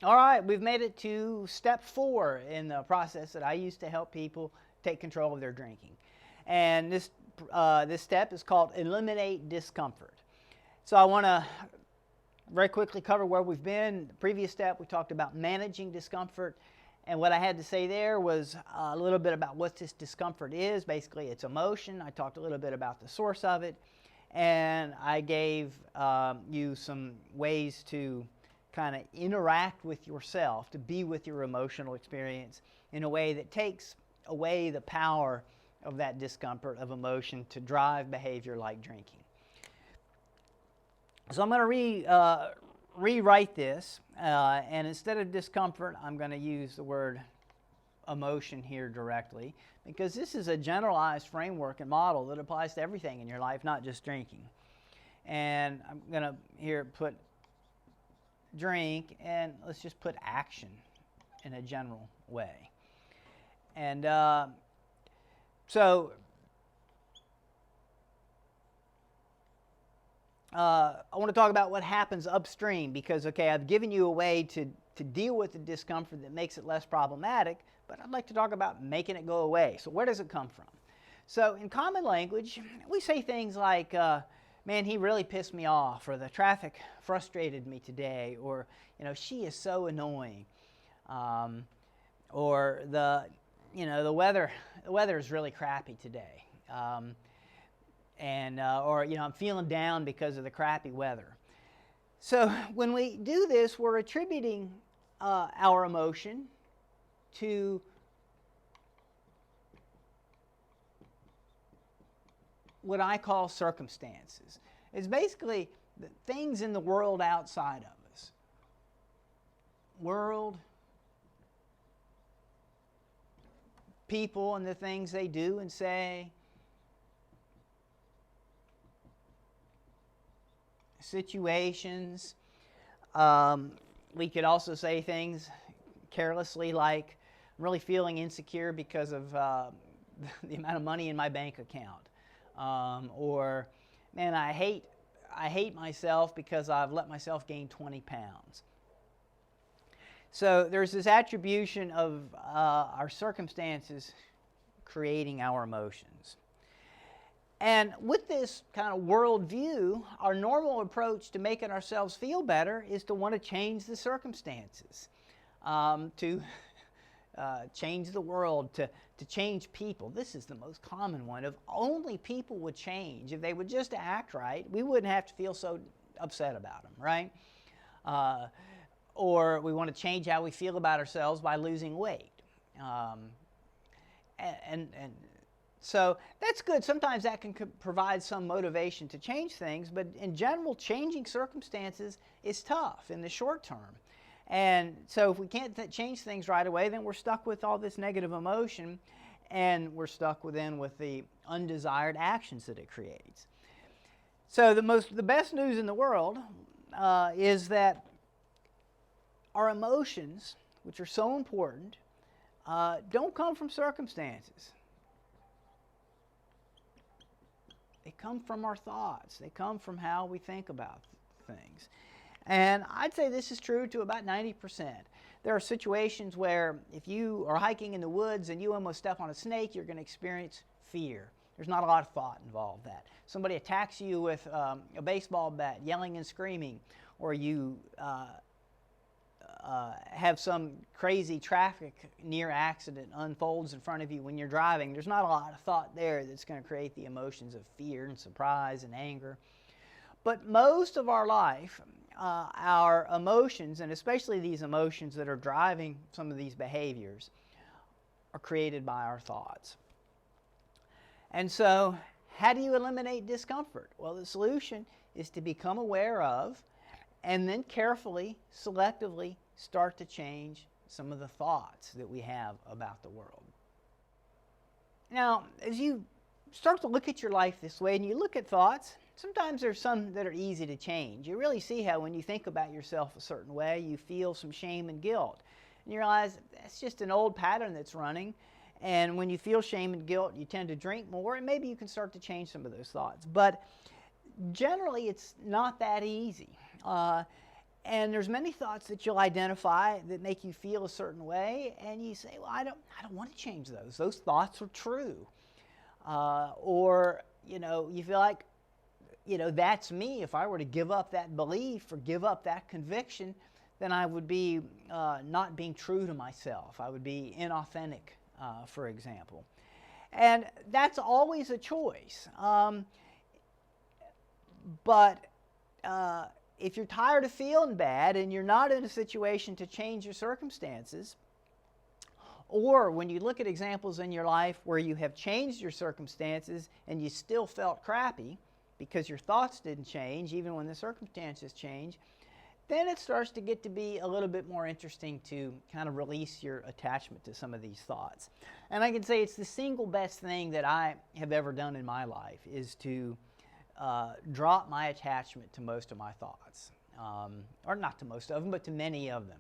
All right, we've made it to step 4 in the process that I use to help people take control of their drinking. And this step is called eliminate discomfort. So I want to very quickly cover where we've been. The previous step, we talked about managing discomfort. And what I had to say there was a little bit about what this discomfort is. Basically, it's emotion. I talked a little bit about the source of it. And I gave you some ways to kind of interact with yourself, to be with your emotional experience in a way that takes away the power of that discomfort of emotion to drive behavior like drinking. So I'm going to rewrite this, and instead of discomfort, I'm going to use the word emotion here directly, because this is a generalized framework and model that applies to everything in your life, not just drinking. And I'm going to here put drink, and let's just put action in a general way. And so I want to talk about what happens upstream, because, okay, I've given you a way to deal with the discomfort that makes it less problematic, but I'd like to talk about making it go away. So where does it come from? So in common language, we say things like, man, he really pissed me off, or the traffic frustrated me today, or, she is so annoying, or the weather is really crappy today, or, I'm feeling down because of the crappy weather. So when we do this, we're attributing our emotion to what I call circumstances. It's basically the things in the world outside of us. World, people and the things they do and say, situations. We could also say things carelessly like, I'm really feeling insecure because of the amount of money in my bank account. Or, man, I hate myself because I've let myself gain 20 pounds. So there's this attribution of our circumstances creating our emotions. And with this kind of worldview, our normal approach to making ourselves feel better is to want to change the circumstances, to change the world, to change people. This is the most common one. If only people would change, if they would just act right, we wouldn't have to feel so upset about them, right? Or we want to change how we feel about ourselves by losing weight. And so that's good. Sometimes that can provide some motivation to change things, but in general, changing circumstances is tough in the short term. And so if we can't change things right away, then we're stuck with all this negative emotion, and we're stuck with the undesired actions that it creates. So the best news in the world is that our emotions, which are so important, don't come from circumstances. They come from our thoughts. They come from how we think about things. And I'd say this is true to about 90%. There are situations where if you are hiking in the woods and you almost step on a snake, you're going to experience fear. There's not a lot of thought involved in that. Somebody attacks you with a baseball bat, yelling and screaming, or you have some crazy traffic near accident unfolds in front of you when you're driving. There's not a lot of thought there that's going to create the emotions of fear and surprise and anger. But most of our life, our emotions, and especially these emotions that are driving some of these behaviors, are created by our thoughts. And so, how do you eliminate discomfort? Well, the solution is to become aware of, and then carefully, selectively start to change some of the thoughts that we have about the world. Now, as you start to look at your life this way and you look at thoughts, sometimes there's some that are easy to change. You really see how when you think about yourself a certain way, you feel some shame and guilt. And you realize that's just an old pattern that's running. And when you feel shame and guilt, you tend to drink more, and maybe you can start to change some of those thoughts. But generally, it's not that easy. And there's many thoughts that you'll identify that make you feel a certain way, and you say, well, I don't want to change those. Those thoughts are true. Or, you feel like, that's me. If I were to give up that belief or give up that conviction, then I would be not being true to myself. I would be inauthentic, for example. And that's always a choice. But if you're tired of feeling bad and you're not in a situation to change your circumstances, or when you look at examples in your life where you have changed your circumstances and you still felt crappy because your thoughts didn't change even when the circumstances change, then it starts to get to be a little bit more interesting to kind of release your attachment to some of these thoughts. And I can say it's the single best thing that I have ever done in my life is to drop my attachment to most of my thoughts. Or not to most of them, but to many of them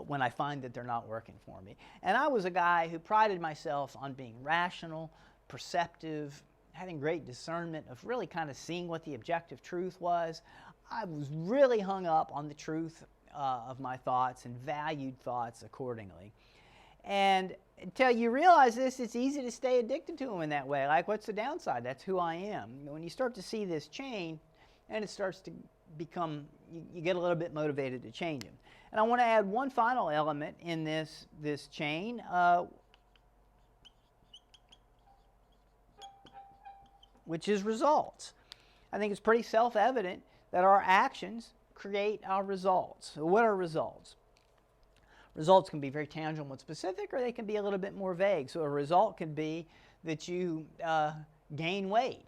when I find that they're not working for me. And I was a guy who prided myself on being rational, perceptive, having great discernment of really kind of seeing what the objective truth was. I was really hung up on the truth of my thoughts and valued thoughts accordingly. And until you realize this, it's easy to stay addicted to them in that way. Like, what's the downside? That's who I am. When you start to see this chain, and it starts to become, you get a little bit motivated to change them. And I want to add one final element in this chain, which is results. I think it's pretty self-evident that our actions create our results. So what are results? Results can be very tangible and specific, or they can be a little bit more vague. So a result could be that you gain weight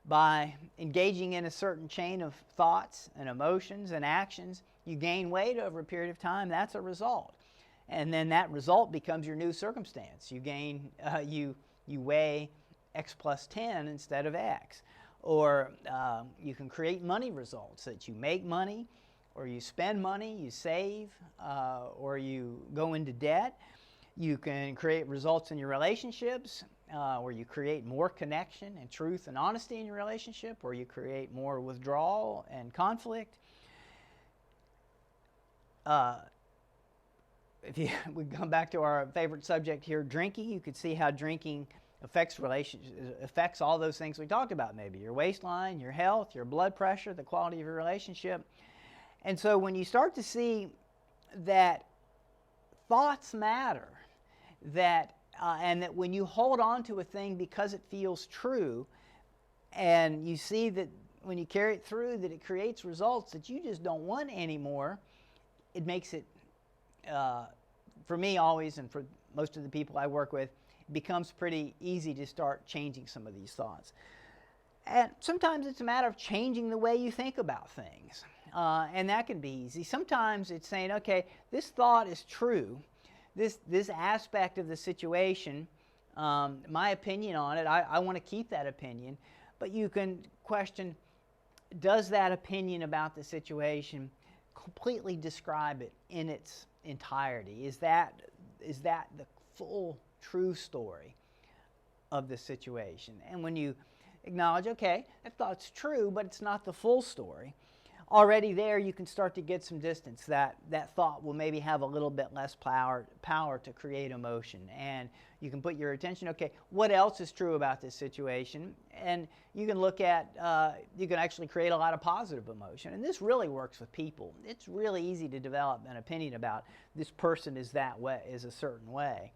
by engaging in a certain chain of thoughts and emotions and actions. You gain weight over a period of time. That's a result. And then that result becomes your new circumstance. You gain, you weigh X plus 10 instead of X. Or you can create money results, that you make money, or you spend money, you save, or you go into debt. You can create results in your relationships, where you create more connection and truth and honesty in your relationship, or you create more withdrawal and conflict. If we come back to our favorite subject here, drinking, you could see how drinking affects relationships, affects all those things we talked about, maybe your waistline, your health, your blood pressure, the quality of your relationship. And so when you start to see that thoughts matter, that and that when you hold on to a thing because it feels true, and you see that when you carry it through that it creates results that you just don't want anymore, it makes it, for me always and for most of the people I work with, it becomes pretty easy to start changing some of these thoughts. And sometimes it's a matter of changing the way you think about things. And that can be easy. Sometimes it's saying, okay, this thought is true. This aspect of the situation, my opinion on it, I want to keep that opinion. But you can question, does that opinion about the situation completely describe it in its entirety? Is that the full true story of the situation? And when you acknowledge, okay, that thought's true, but it's not the full story, already there you can start to get some distance. That thought will maybe have a little bit less power to create emotion. And you can put your attention, okay, what else is true about this situation? And you can look at, you can actually create a lot of positive emotion. And this really works with people. It's really easy to develop an opinion about this person is that way, is a certain way.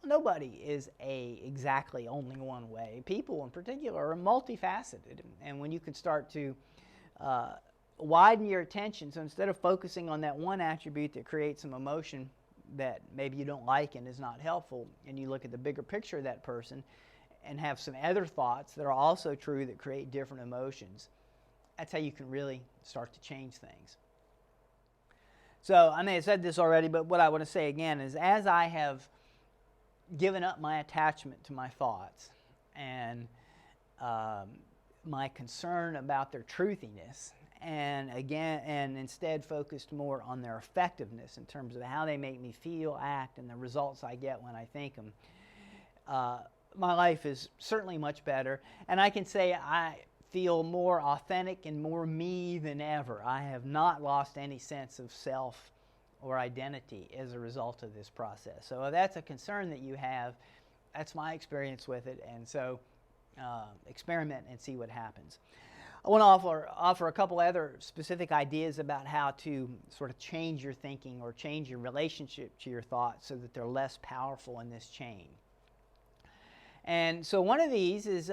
Nobody is exactly only one way. People in particular are multifaceted. And when you can start to widen your attention, so instead of focusing on that one attribute that creates some emotion that maybe you don't like and is not helpful, and you look at the bigger picture of that person and have some other thoughts that are also true that create different emotions, that's how you can really start to change things. So I may have said this already, but what I want to say again is, as I have given up my attachment to my thoughts and my concern about their truthiness, and instead focused more on their effectiveness in terms of how they make me feel, act, and the results I get when I think them, my life is certainly much better. And I can say feel more authentic and more me than ever. I have not lost any sense of self or identity as a result of this process. So if that's a concern that you have, that's my experience with it, and so experiment and see what happens. I want to offer a couple other specific ideas about how to sort of change your thinking or change your relationship to your thoughts so that they're less powerful in this chain. And so one of these is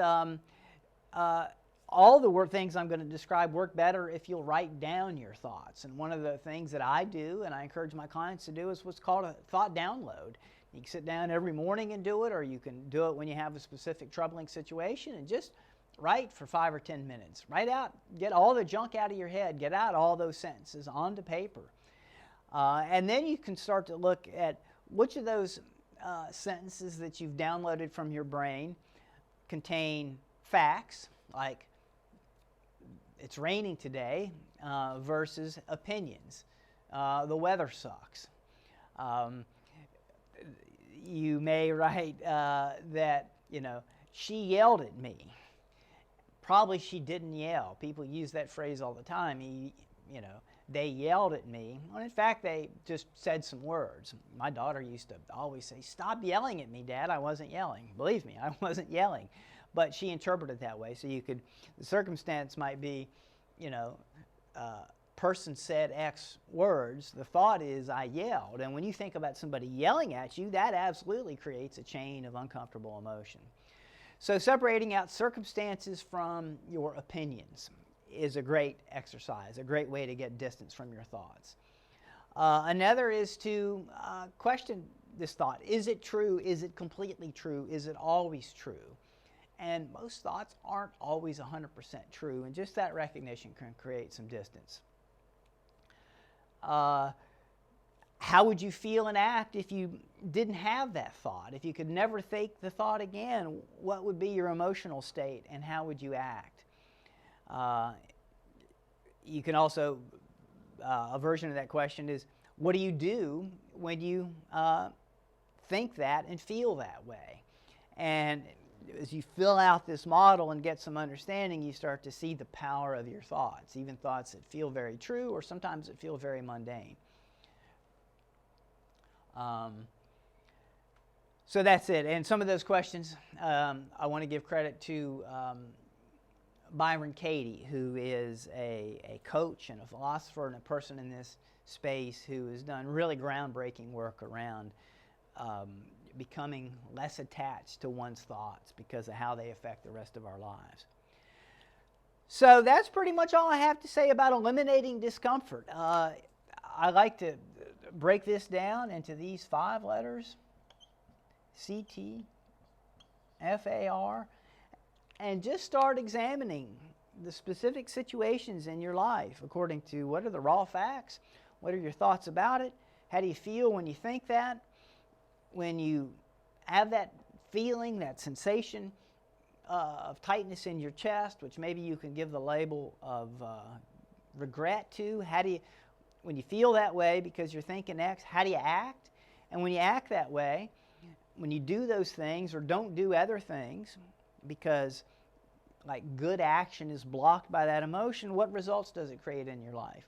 all the things I'm going to describe work better if you'll write down your thoughts. And one of the things that I do, and I encourage my clients to do, is what's called a thought download. You can sit down every morning and do it, or you can do it when you have a specific troubling situation and just write for 5 or 10 minutes. Write out, get all the junk out of your head, get out all those sentences onto paper. And then you can start to look at which of those sentences that you've downloaded from your brain contain facts, like it's raining today, versus opinions. The weather sucks. You may write that, she yelled at me. Probably she didn't yell. People use that phrase all the time. They yelled at me. Well, in fact, they just said some words. My daughter used to always say, "Stop yelling at me, Dad. I wasn't yelling." Believe me, I wasn't yelling. But she interpreted it that way. So the circumstance might be, person said X words. The thought is, I yelled. And when you think about somebody yelling at you, that absolutely creates a chain of uncomfortable emotion. So separating out circumstances from your opinions is a great exercise, a great way to get distance from your thoughts. Another is to question this thought. Is it true? Is it completely true? Is it always true? And most thoughts aren't always 100% true, and just that recognition can create some distance. How would you feel and act if you didn't have that thought? If you could never think the thought again, what would be your emotional state and how would you act? You can also, a version of that question is, what do you do when you think that and feel that way? And as you fill out this model and get some understanding, you start to see the power of your thoughts, even thoughts that feel very true or sometimes that feel very mundane. So that's it. And some of those questions, I want to give credit to Byron Katie, who is a coach and a philosopher and a person in this space who has done really groundbreaking work around becoming less attached to one's thoughts because of how they affect the rest of our lives. So that's pretty much all I have to say about eliminating discomfort. I like to break this down into these 5 letters, CTFAR, and just start examining the specific situations in your life according to what are the raw facts, what are your thoughts about it, how do you feel when you think that, when you have that feeling, that sensation of tightness in your chest, which maybe you can give the label of regret to. When you feel that way because you're thinking X, how do you act? And when you act that way, when you do those things or don't do other things because like good action is blocked by that emotion, what results does it create in your life?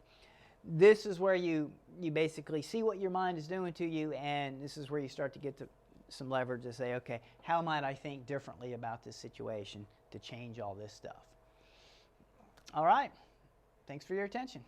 This is where you basically see what your mind is doing to you, and this is where you start to get to some leverage to say, okay, how might I think differently about this situation to change all this stuff? All right. Thanks for your attention.